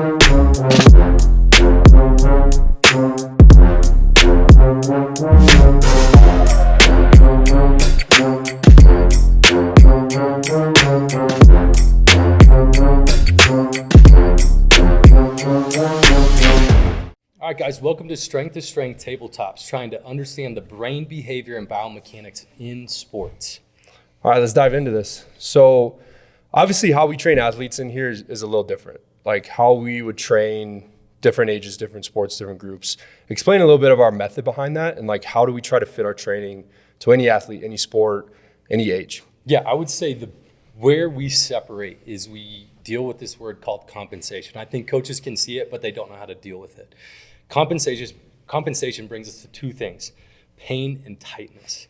All right, guys, welcome to Strength to Strength Tabletops, trying to understand the brain behavior and biomechanics in sports. All right, let's dive into this. So obviously how we train athletes in here is a little different. Like how we would train different ages, different sports, different groups. Explain a little bit of our method behind that and like how do we try to fit our training to any athlete, any sport, any age? Yeah, I would say where we separate is we deal with this word called compensation. I think coaches can see it, but they don't know how to deal with it. Compensation brings us to two things, pain and tightness.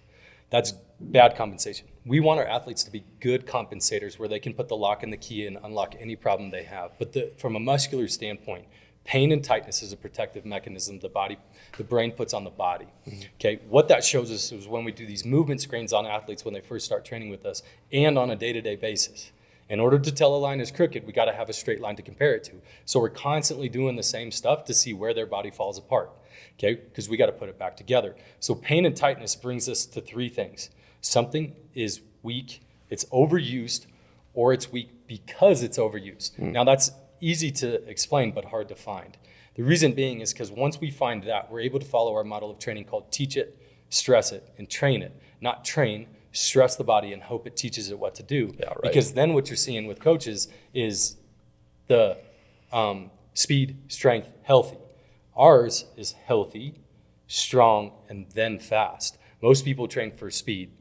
That's bad compensation. We want our athletes to be good compensators where they can put the lock and the key and unlock any problem they have. But from a muscular standpoint, pain and tightness is a protective mechanism the brain puts on the body. Okay, what that shows us is when we do these movement screens on athletes when they first start training with us and on a day-to-day basis. In order to tell a line is crooked, we got to have a straight line to compare it to. So we're constantly doing the same stuff to see where their body falls apart, okay? Because we got to put it back together. So pain and tightness brings us to three things. Something is weak, it's overused, or it's weak because it's overused. Now that's easy to explain, but hard to find. The reason being is because once we find that, we're able to follow our model of training called teach it, stress it, and train it. Not train, stress the body and hope it teaches it what to do. Yeah, right. Because then what you're seeing with coaches is the speed, strength, healthy. Ours is healthy, strong, and then fast. Most people train for speed,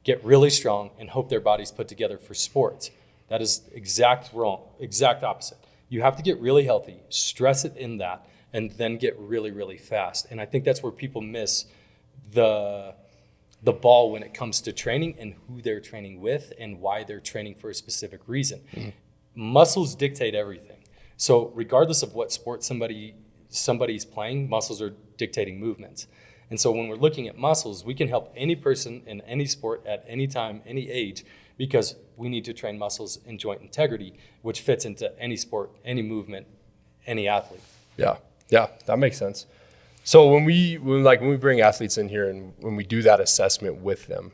get really strong, and hope their body's put together for sports. That is exact opposite. You have to get really healthy, stress it in that, and then get really, really fast. And I think that's where people miss the ball when it comes to training and who they're training with and why they're training for a specific reason. Muscles dictate everything. So regardless of what sport somebody's playing, muscles are dictating movements. And so when we're looking at muscles, we can help any person in any sport at any time, any age, because we need to train muscles and joint integrity, which fits into any sport, any movement, any athlete. Yeah, that makes sense. So when we bring athletes in here and when we do that assessment with them,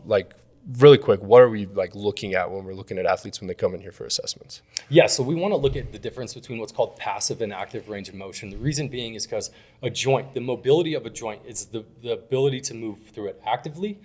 like really quick, what are we like looking at when we're looking at athletes when they come in here for assessments? Yeah, so we want to look at the difference between what's called passive and active range of motion. The reason being is because a joint, the mobility of a joint is the ability to move through it actively,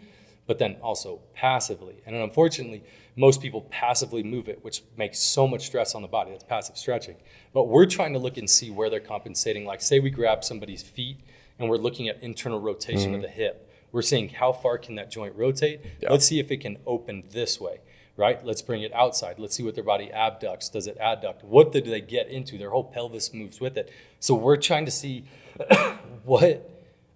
but then also passively. And unfortunately, most people passively move it, which makes so much stress on the body. That's passive stretching. But we're trying to look and see where they're compensating. Like say we grab somebody's feet and we're looking at internal rotation of the hip. We're seeing how far can that joint rotate. Yeah. Let's see if it can open this way, right? Let's bring it outside. Let's see what their body abducts. Does it adduct? What did they get into? Their whole pelvis moves with it. So we're trying to see what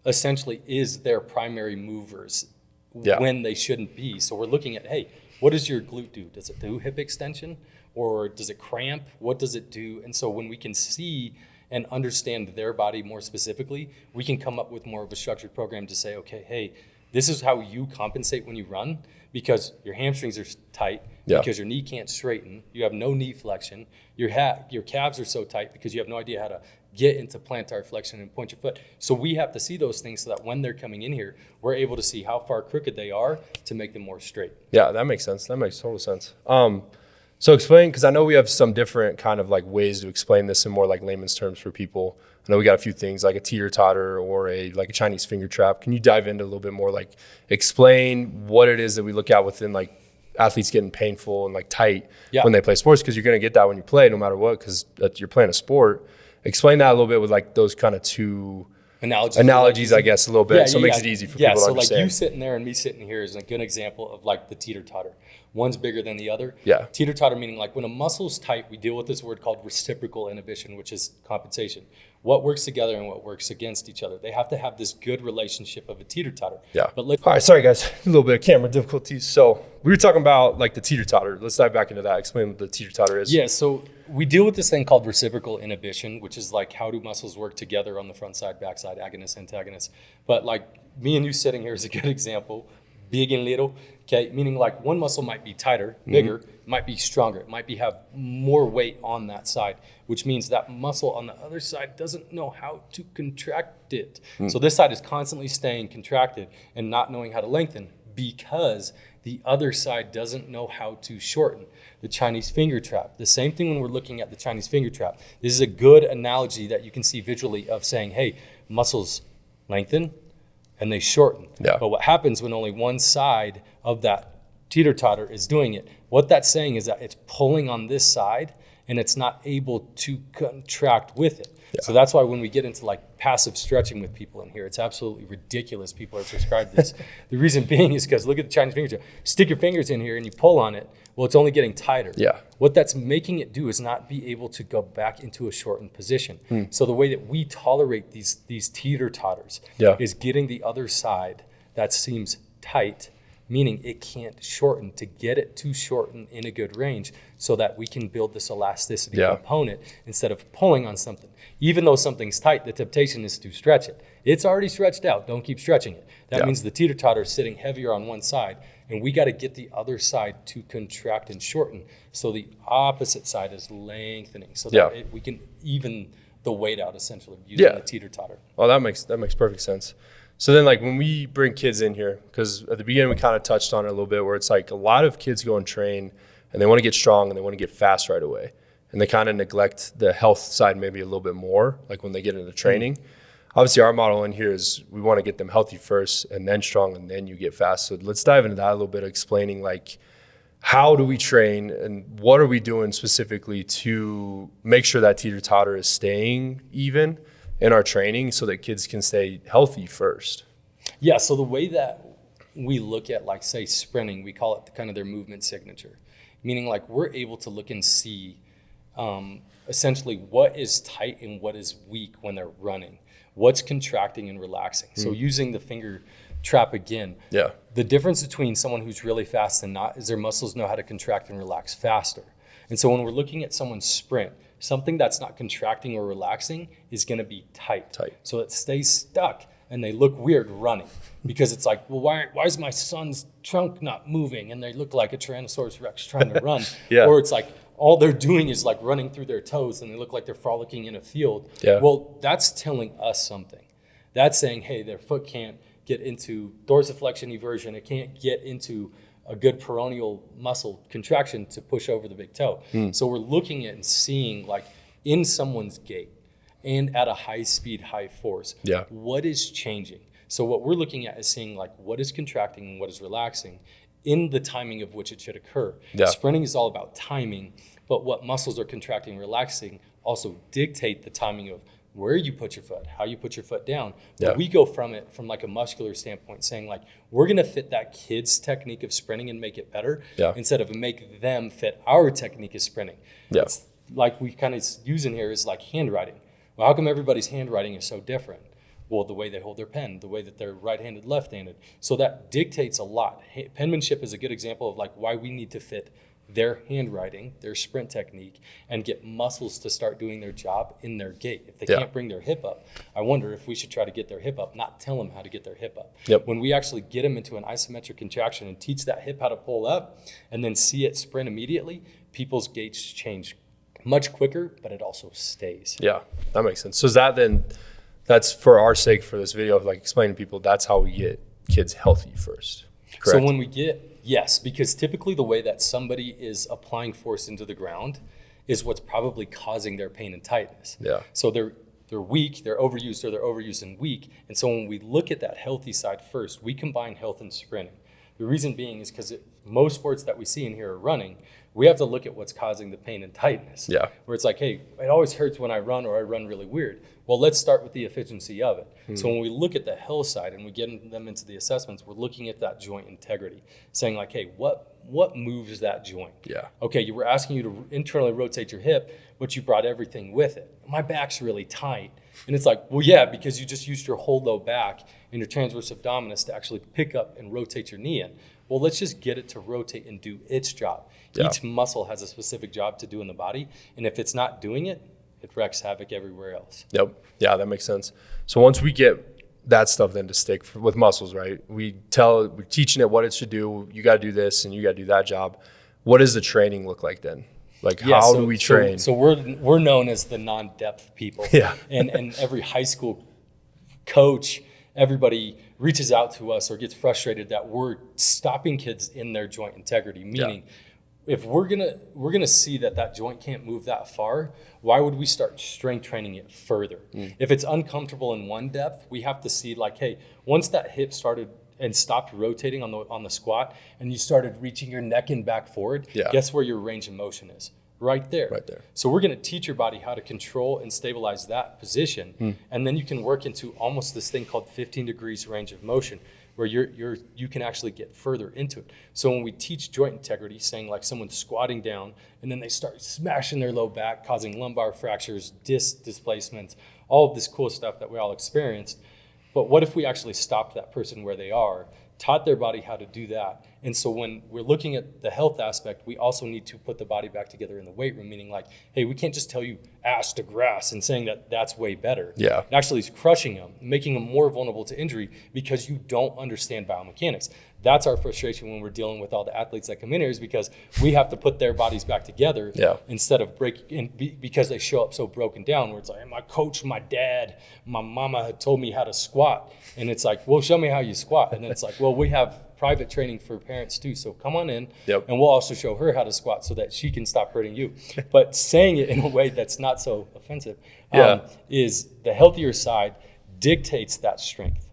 essentially is their primary movers when they shouldn't be. So we're looking at, hey, what does your glute do? Does it do hip extension or does it cramp? What does it do? And so when we can see and understand their body more specifically, we can come up with more of a structured program to say, okay, hey, this is how you compensate when you run because your hamstrings are tight, because your knee can't straighten, you have no knee flexion, your calves are so tight because you have no idea how to get into plantar flexion and point your foot. So we have to see those things so that when they're coming in here, we're able to see how far crooked they are to make them more straight. Yeah, that makes sense. That makes total sense. So explain, because I know we have some different kind of like ways to explain this in more like layman's terms for people. I know we got a few things like a teeter-totter or a Chinese finger trap. Can you dive into a little bit more, like explain what it is that we look at within like athletes getting painful and like tight when they play sports? Because you're going to get that when you play no matter what, because you're playing a sport. Explain that a little bit with like those kind of two analogies, I guess, a little bit. So it makes it easy for people to understand. So like you sitting there and me sitting here is a good example of like the teeter-totter. One's bigger than the other. Yeah. Teeter-totter meaning like when a muscle's tight, we deal with this word called reciprocal inhibition, which is compensation. What works together and what works against each other. They have to have this good relationship of a teeter-totter. Yeah. But all right, sorry guys, a little bit of camera difficulties. So we were talking about like the teeter-totter. Let's dive back into that. Explain what the teeter-totter is. Yeah, so we deal with this thing called reciprocal inhibition, which is like how do muscles work together on the front side, back side, agonist, antagonist. But like me and you sitting here is a good example. big and little. Okay, meaning like one muscle might be tighter, bigger, might be stronger, it might have more weight on that side, which means that muscle on the other side doesn't know how to contract it. So this side is constantly staying contracted and not knowing how to lengthen because the other side doesn't know how to shorten. The Chinese finger trap, the same thing when we're looking at the Chinese finger trap. This is a good analogy that you can see visually of saying, hey, muscles lengthen and they shorten. Yeah. But what happens when only one side of that teeter-totter is doing it, what that's saying is that it's pulling on this side and it's not able to contract with it. Yeah. So that's why when we get into like passive stretching with people in here, it's absolutely ridiculous people are prescribed this. The reason being is because look at the Chinese finger trap. Stick your fingers in here and you pull on it. Well, it's only getting tighter. Yeah. What that's making it do is not be able to go back into a shortened position. So the way that we tolerate these teeter-totters is getting the other side that seems tight, meaning it can't shorten, to get it to shorten in a good range so that we can build this elasticity component instead of pulling on something. Even though something's tight, the temptation is to stretch it. It's already stretched out. Don't keep stretching it. That means the teeter-totter is sitting heavier on one side, and we got to get the other side to contract and shorten so the opposite side is lengthening so that we can even the weight out essentially using the teeter-totter. Well, that makes perfect sense. So then like when we bring kids in here, because at the beginning we kind of touched on it a little bit where it's like a lot of kids go and train and they want to get strong and they want to get fast right away. And they kind of neglect the health side maybe a little bit more, like when they get into training. Obviously, our model in here is we want to get them healthy first and then strong and then you get fast. So let's dive into that a little bit, explaining like how do we train and what are we doing specifically to make sure that teeter-totter is staying even in our training so that kids can stay healthy first. Yeah, so the way that we look at like say sprinting, we call it kind of their movement signature, meaning like we're able to look and see essentially what is tight and what is weak when they're running, what's contracting and relaxing. So using the finger trap again, the difference between someone who's really fast and not is their muscles know how to contract and relax faster. And so when we're looking at someone's sprint, something that's not contracting or relaxing is going to be tight. So it stays stuck and they look weird running because it's like, well, why is my son's trunk not moving? And they look like a Tyrannosaurus Rex trying to run. Or it's like all they're doing is like running through their toes and they look like they're frolicking in a field. Well, that's telling us something. That's saying, hey, their foot can't get into dorsiflexion eversion. It can't get into a good peroneal muscle contraction to push over the big toe. So we're looking at and seeing like in someone's gait and at a high speed, high force, what is changing? So what we're looking at is seeing like what is contracting and what is relaxing in the timing of which it should occur. Sprinting is all about timing, but what muscles are contracting and relaxing also dictate the timing of where you put your foot, how you put your foot down. But we go from it from like a muscular standpoint, saying like, we're going to fit that kid's technique of sprinting and make it better instead of make them fit our technique of sprinting. It's like we kind of use in here is like handwriting. Well, how come everybody's handwriting is so different? Well, the way they hold their pen, the way that they're right-handed, left-handed. So that dictates a lot. Penmanship is a good example of like why we need to fit their handwriting, their sprint technique, and get muscles to start doing their job in their gait. If they can't bring their hip up, I wonder if we should try to get their hip up, not tell them how to get their hip up. When we actually get them into an isometric contraction and teach that hip how to pull up and then see it sprint immediately, people's gaits change much quicker, but it also stays. Yeah, that makes sense. So is that then, that's for our sake for this video of like explaining to people, that's how we get kids healthy first, correct? So when we get, yes, because typically the way that somebody is applying force into the ground is what's probably causing their pain and tightness. So they're weak, they're overused, or they're overused and weak. And so when we look at that healthy side first, we combine health and sprinting. The reason being is because most sports that we see in here are running. We have to look at what's causing the pain and tightness. Where it's like, hey, it always hurts when I run or I run really weird. Well, let's start with the efficiency of it. So when we look at the health side and we get them into the assessments, we're looking at that joint integrity, saying like, hey, what moves that joint? Okay, we're asking you to internally rotate your hip, but you brought everything with it. My back's really tight. And it's like, well, yeah, because you just used your whole low back and your transverse abdominis to actually pick up and rotate your knee in. Well, let's just get it to rotate and do its job. Each muscle has a specific job to do in the body. And if it's not doing it, it wreaks havoc everywhere else. Yeah, that makes sense. So once we get that stuff then to stick with muscles, right? We're teaching it what it should do. You got to do this and you got to do that job. What does the training look like then? Like, how do we train? So we're known as the non-depth people. Yeah. And every high school coach, everybody reaches out to us or gets frustrated that we're stopping kids in their joint integrity. Meaning, if we're gonna see that joint can't move that far, why would we start strength training it further? If it's uncomfortable in one depth, we have to see like, hey, once that hip started and stopped rotating on the squat, and you started reaching your neck and back forward, guess where your range of motion is? Right there. Right there. So we're going to teach your body how to control and stabilize that position, and then you can work into almost this thing called 15 degrees range of motion, where you can actually get further into it. So when we teach joint integrity, saying like someone's squatting down and then they start smashing their low back, causing lumbar fractures, disc displacements, all of this cool stuff that we all experienced. But what if we actually stopped that person where they are, taught their body how to do that? And so when we're looking at the health aspect, we also need to put the body back together in the weight room, meaning like, hey, we can't just tell you ass to grass and saying that that's way better. Yeah. It actually is crushing them, making them more vulnerable to injury because you don't understand biomechanics. That's our frustration when we're dealing with all the athletes that come in here, is because we have to put their bodies back together instead of because they show up so broken down, where it's like, my coach, my dad, my mama had told me how to squat. And it's like, well, show me how you squat. And then it's like, well, we have private training for parents too. So come on in and we'll also show her how to squat so that she can stop hurting you. But saying it in a way that's not so offensive is the healthier side dictates that strength.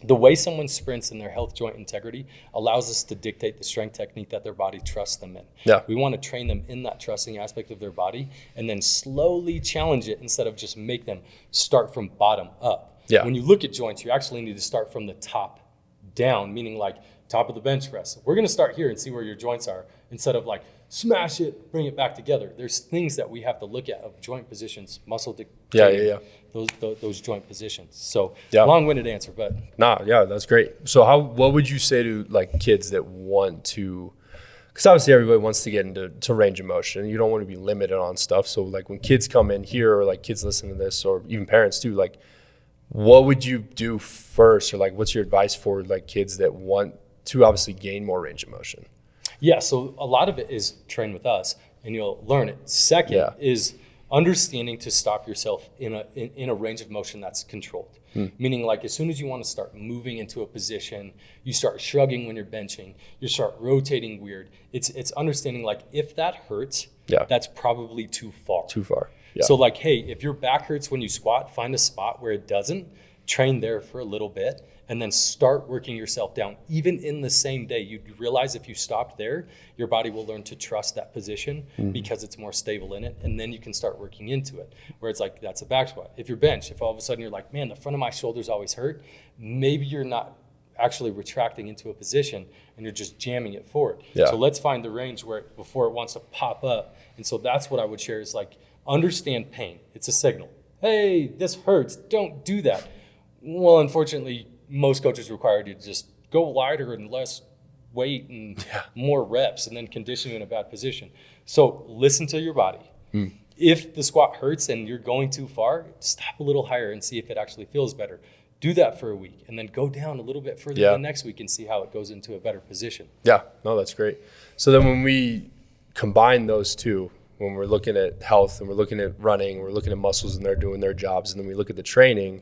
The way someone sprints in their health joint integrity allows us to dictate the strength technique that their body trusts them in. Yeah. We want to train them in that trusting aspect of their body and then slowly challenge it instead of just make them start from bottom up. Yeah. When you look at joints, you actually need to start from the top down, meaning like top of the bench press. We're going to start here and see where your joints are instead of like smash it, bring it back together. There's things that we have to look at of joint positions, muscle dictating those joint positions. So long-winded answer, but that's great. So what would you say to like kids that want to, because obviously everybody wants to get into range of motion. You don't want to be limited on stuff. So like when kids come in here, or like kids listen to this, or even parents too, like what would you do first, or like what's your advice for like kids that want to obviously gain more range of motion? Yeah, so a lot of it is train with us and you'll learn it. Second is understanding to stop yourself in a range of motion that's controlled. Meaning like as soon as you want to start moving into a position, you start shrugging when you're benching, you start rotating weird. It's understanding like if that hurts, that's probably too far. Yeah. So like, hey, if your back hurts when you squat, find a spot where it doesn't, train there for a little bit, and then start working yourself down. Even in the same day, you realize if you stopped there, your body will learn to trust that position because it's more stable in it, and then you can start working into it. Where it's like, that's a back squat. If you're bench, if all of a sudden you're like, man, the front of my shoulders always hurt, maybe you're not actually retracting into a position and you're just jamming it forward. So let's find the range before it wants to pop up. And so that's what I would share is like, understand pain. It's a signal. Hey, this hurts. Don't do that. Well, unfortunately, most coaches require you to just go lighter and less weight and more reps and then condition you in a bad position. So listen to your body. If the squat hurts and you're going too far, stop a little higher and see if it actually feels better. Do that for a week and then go down a little bit further the next week and see how it goes into a better position. Yeah, no, that's great. So then when we combine those two, when we're looking at health and we're looking at running, we're looking at muscles and they're doing their jobs, and then we look at the training,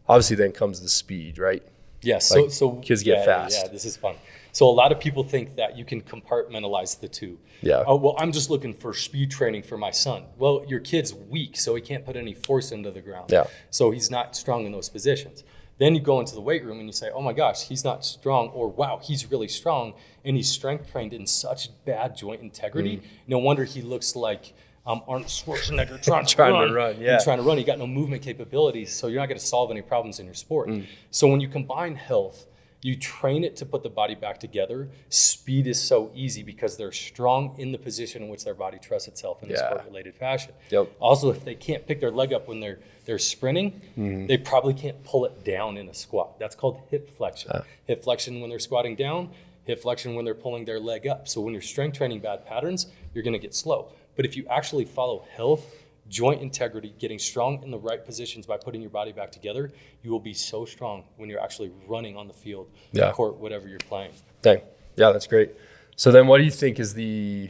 obviously then comes the speed, right? Yes. Like so kids get fast. Yeah, this is fun. So a lot of people think that you can compartmentalize the two. Yeah. Oh, well, I'm just looking for speed training for my son. Well, your kid's weak, so he can't put any force into the ground. Yeah. So he's not strong in those positions. Then you go into the weight room and you say, oh my gosh, he's not strong, or wow, he's really strong, and he's strength trained in such bad joint integrity. No wonder he looks like Arnold Schwarzenegger trying to run. Trying to run. You got no movement capabilities, so you're not going to solve any problems in your sport. So when you combine health, you train it to put the body back together. Speed is so easy because they're strong in the position in which their body trusts itself in a sport-related fashion. Also, if they can't pick their leg up when they're sprinting, they probably can't pull it down in a squat. That's called hip flexion. Hip flexion when they're squatting down, hip flexion when they're pulling their leg up. So when you're strength training bad patterns, you're going to get slow. But if you actually follow health, joint integrity, getting strong in the right positions by putting your body back together, you will be so strong when you're actually running on the field, court, whatever you're playing. Dang. Yeah, that's great. So then what do you think is the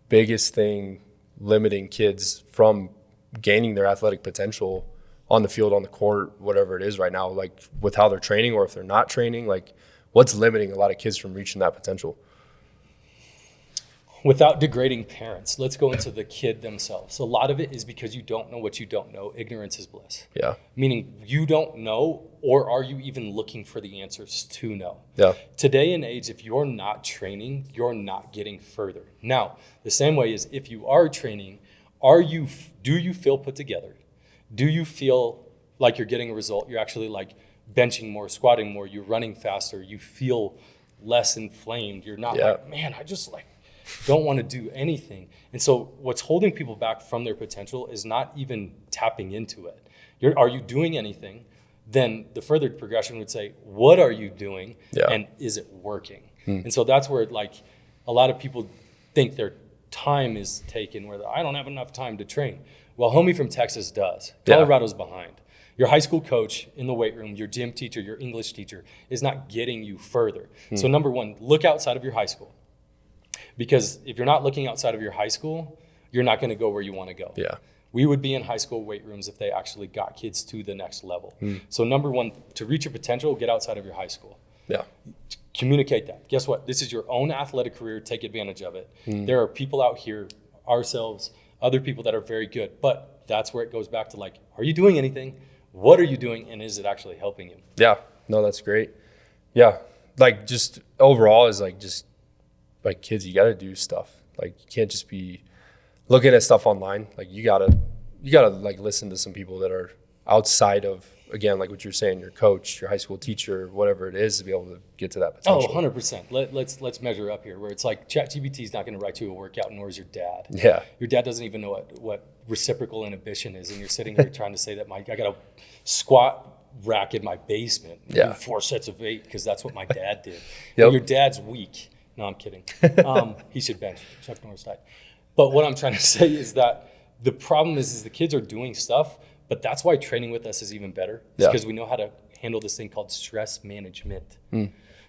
biggest thing limiting kids from gaining their athletic potential on the field, on the court, whatever it is right now, like with how they're training, or if they're not training, like what's limiting a lot of kids from reaching that potential? Without degrading parents, let's go into the kid themselves. A lot of it is because you don't know what you don't know. Ignorance is bliss. Yeah. Meaning you don't know, or are you even looking for the answers to know? Yeah. Today and age, if you're not training, you're not getting further. Now, the same way is if you are training, do you feel put together? Do you feel like you're getting a result? You're actually like benching more, squatting more, you're running faster, you feel less inflamed. You're not like, man, I just like don't want to do anything. And so what's holding people back from their potential is not even tapping into it. Are you doing anything? Then the further progression would say, what are you doing? And is it working? And so that's where like a lot of people think their time is taken, where I don't have enough time to train. Well, homie from Texas does. Colorado's behind. Your high school coach in the weight room, your gym teacher, your English teacher is not getting you further. So number one, look outside of your high school. Because if you're not looking outside of your high school, you're not going to go where you want to go. Yeah. We would be in high school weight rooms if they actually got kids to the next level. So number one, to reach your potential, get outside of your high school. Yeah. Communicate that. Guess what? This is your own athletic career. Take advantage of it. There are people out here, ourselves, other people that are very good. But that's where it goes back to like, are you doing anything? What are you doing? And is it actually helping you? Yeah. No, that's great. Yeah. Like just overall is like just like kids, you got to do stuff. Like you can't just be looking at stuff online. Like you gotta like listen to some people that are outside of, again, like what you're saying, your coach, your high school teacher, whatever it is, to be able to get to that potential. 100%. Let's measure up here, where it's like ChatGPT is not going to write you a workout, nor is your dad. Yeah. Your dad doesn't even know what reciprocal inhibition is, and you're sitting there trying to say that I got a squat rack in my basement, do 4 sets of 8 because that's what my dad did. Your dad's weak. No, I'm kidding. He should bench. Chuck Norris died. But what I'm trying to say is that the problem is the kids are doing stuff, but that's why training with us is even better. It's because we know how to handle this thing called stress management.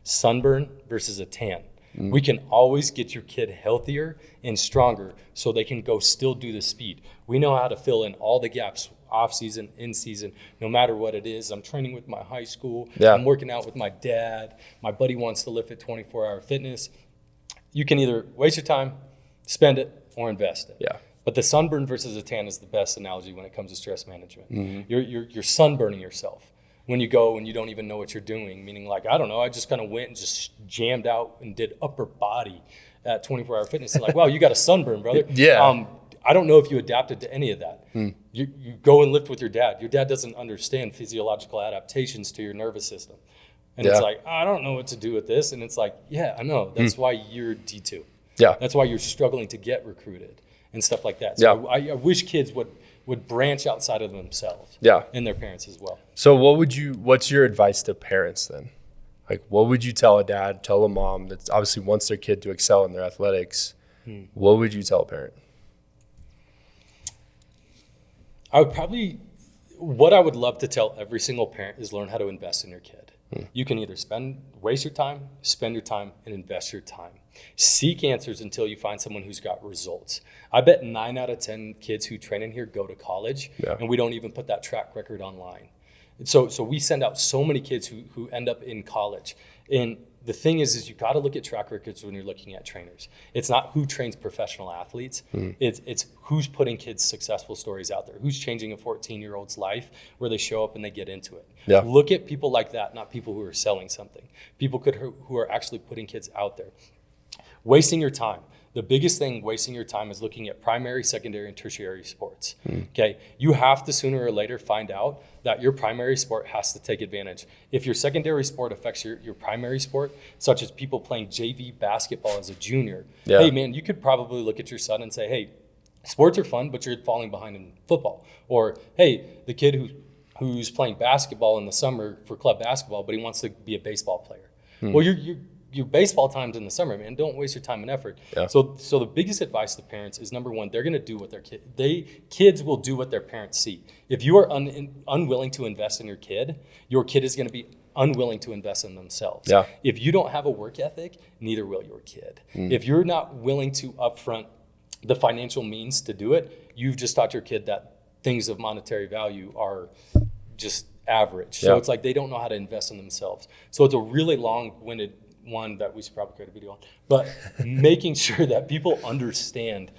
Sunburn versus a tan. We can always get your kid healthier and stronger so they can go still do the speed. We know how to fill in all the gaps, off season, in season, no matter what it is. I'm training with my high school. I'm working out with my dad. My buddy wants to lift at 24-hour fitness. You can either waste your time, spend it, or invest it. Yeah. But the sunburn versus a tan is the best analogy when it comes to stress management. You're sunburning yourself when you go and you don't even know what you're doing, meaning like, I don't know, I just kind of went and just jammed out and did upper body at 24-hour fitness. And like, wow, you got a sunburn, brother. I don't know if you adapted to any of that. You go and lift with your dad. Your dad doesn't understand physiological adaptations to your nervous system. And it's like, I don't know what to do with this. And it's like, yeah, I know. That's why you're D2. Yeah. That's why you're struggling to get recruited and stuff like that. So I wish kids would branch outside of themselves. And their parents as well. So what's your advice to parents then? Like, what would you tell a dad, tell a mom that obviously wants their kid to excel in their athletics? What would you tell a parent? What I would love to tell every single parent is learn how to invest in your kid. You can either waste your time, spend your time, and invest your time. Seek answers until you find someone who's got results. I bet 9 out of 10 kids who train in here go to college, and we don't even put that track record online. So we send out so many kids who end up in college. And the thing is you got to look at track records when you're looking at trainers. It's not who trains professional athletes. It's who's putting kids' successful stories out there. Who's changing a 14-year-old's life where they show up and they get into it. Look at people like that, not people who are selling something. People who are actually putting kids out there. Wasting your time. The biggest thing wasting your time is looking at primary, secondary, and tertiary sports. Okay, you have to sooner or later find out that your primary sport has to take advantage. If your secondary sport affects your primary sport, such as people playing JV basketball as a junior, hey man, you could probably look at your son and say, hey, sports are fun, but you're falling behind in football. Or hey, the kid who's playing basketball in the summer for club basketball, but he wants to be a baseball player. Well, you're your baseball time's in the summer, man. Don't waste your time and effort. Yeah. So the biggest advice to parents is, number one, they're going to do what kids will do what their parents see. If you are unwilling to invest in your kid is going to be unwilling to invest in themselves. Yeah. If you don't have a work ethic, neither will your kid. If you're not willing to upfront the financial means to do it, you've just taught your kid that things of monetary value are just average. So it's like they don't know how to invest in themselves. So it's a really long-winded one that we should probably create a video on. But making sure that people understand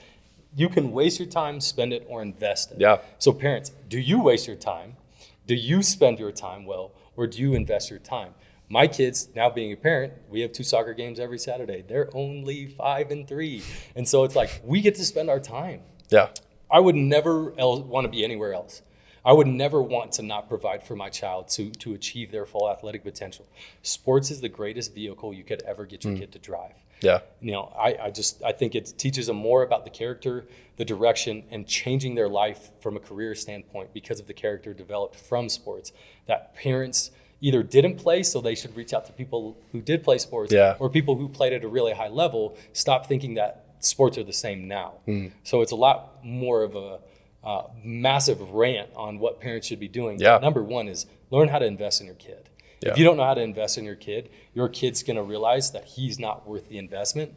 you can waste your time, spend it, or invest it. Yeah. So parents, do you waste your time? Do you spend your time well, or do you invest your time? My kids, now being a parent, we have 2 soccer games every Saturday. They're only 5 and 3. And so it's like, we get to spend our time. Yeah. I would never want to be anywhere else. I would never want to not provide for my child to achieve their full athletic potential. Sports is the greatest vehicle you could ever get your kid to drive. Yeah. You know, I think it teaches them more about the character, the direction, and changing their life from a career standpoint because of the character developed from sports that parents either didn't play, so they should reach out to people who did play sports, or people who played at a really high level, stop thinking that sports are the same now. So it's a lot more of a massive rant on what parents should be doing. Yeah. Number one is learn how to invest in your kid. Yeah. If you don't know how to invest in your kid's going to realize that he's not worth the investment.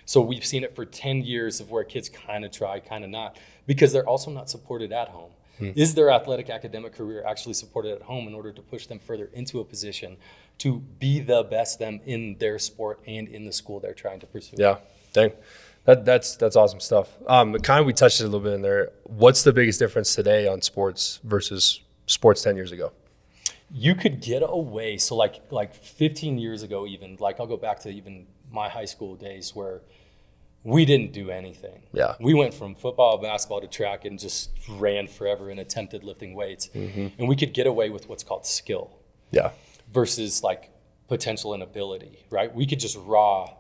So we've seen it for 10 years of where kids kind of try, kind of not, because they're also not supported at home. Is their athletic academic career actually supported at home in order to push them further into a position to be the best them in their sport and in the school they're trying to pursue? Yeah, dang. That's awesome stuff. Kind of we touched it a little bit in there. What's the biggest difference today on sports versus sports 10 years ago? You could get away. So like 15 years ago, even, like I'll go back to even my high school days where we didn't do anything. Yeah. We went from football, basketball to track and just ran forever and attempted lifting weights. And we could get away with what's called skill. Yeah. Versus like potential and ability, right? We could just raw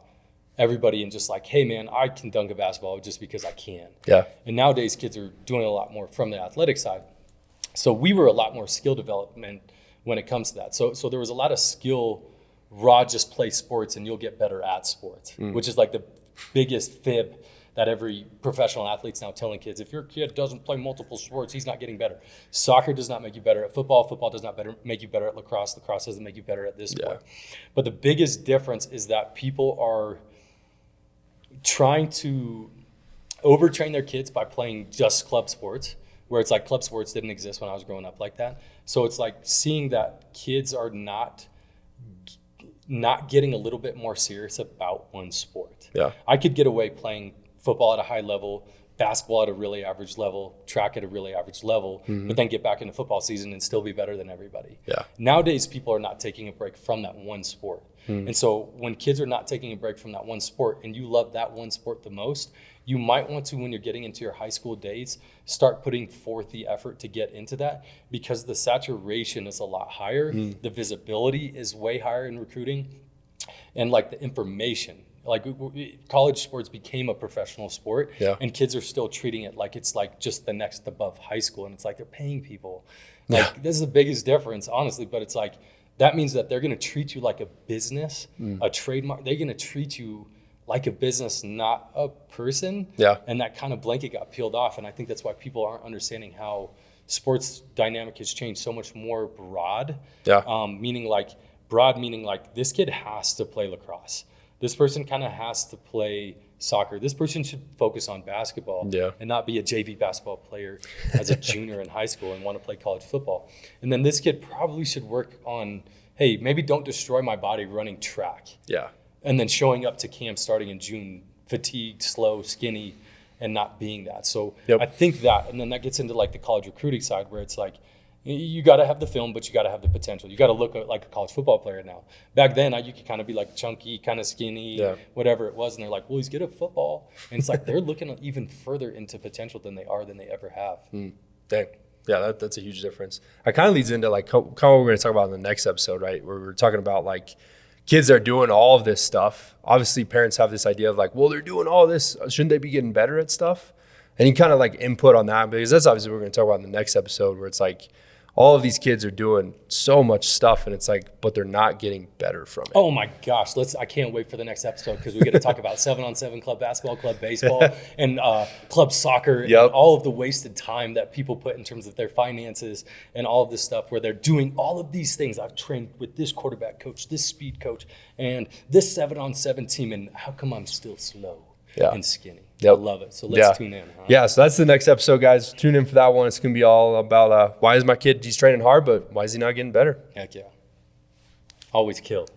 everybody and just like, hey man, I can dunk a basketball just because I can. Yeah. And nowadays kids are doing a lot more from the athletic side. So we were a lot more skill development when it comes to that. So there was a lot of skill, raw, just play sports and you'll get better at sports, which is like the biggest fib that every professional athlete's now telling kids. If your kid doesn't play multiple sports, he's not getting better. Soccer does not make you better at football. Football does not make you better at lacrosse. Lacrosse doesn't make you better at this sport. But the biggest difference is that people are trying to overtrain their kids by playing just club sports, where it's like club sports didn't exist when I was growing up like that. So it's like seeing that kids are not getting a little bit more serious about one sport. Yeah. I could get away playing football at a high level, basketball at a really average level, track at a really average level, but then get back into football season and still be better than everybody. Yeah. Nowadays, people are not taking a break from that one sport. And so when kids are not taking a break from that one sport and you love that one sport the most, you might want to, when you're getting into your high school days, start putting forth the effort to get into that because the saturation is a lot higher. The visibility is way higher in recruiting and like the information. Like college sports became a professional sport and kids are still treating it like it's like just the next above high school. And it's like they're paying people. Like this is the biggest difference, honestly, but it's like, that means that they're going to treat you like a business, a trademark. They're going to treat you like a business, not a person. Yeah. And that kind of blanket got peeled off. And I think that's why people aren't understanding how sports dynamic has changed so much more broad. Yeah. Meaning like this kid has to play lacrosse. This person kind of has to play soccer. This person should focus on basketball and not be a JV basketball player as a junior in high school and want to play college football. And then this kid probably should work on, hey, maybe don't destroy my body running track. Yeah. And then showing up to camp starting in June, fatigued, slow, skinny, and not being that. So I think that, and then that gets into like the college recruiting side where it's like, you got to have the film, but you got to have the potential. You got to look like a college football player now. Back then, you could kind of be like chunky, kind of skinny, whatever it was. And they're like, well, he's good at football. And it's like they're looking even further into potential than they ever have. Dang. Yeah, that's a huge difference. It kind of leads into like kind of what we're going to talk about in the next episode, right? Where we're talking about like kids are doing all of this stuff. Obviously, parents have this idea of like, well, they're doing all this. Shouldn't they be getting better at stuff? And you kind of like input on that because that's obviously what we're going to talk about in the next episode where it's like, all of these kids are doing so much stuff, and it's like, but they're not getting better from it. Oh my gosh, I can't wait for the next episode because we get to talk about 7-on-7 club basketball, club baseball, and club soccer, and all of the wasted time that people put in terms of their finances and all of this stuff where they're doing all of these things. I've trained with this quarterback coach, this speed coach, and this 7-on-7 team, and how come I'm still slow and skinny? I love it. So let's tune in. Huh? Yeah, so that's the next episode, guys. Tune in for that one. It's going to be all about why is my kid, he's training hard, but why is he not getting better? Heck yeah. Always kill.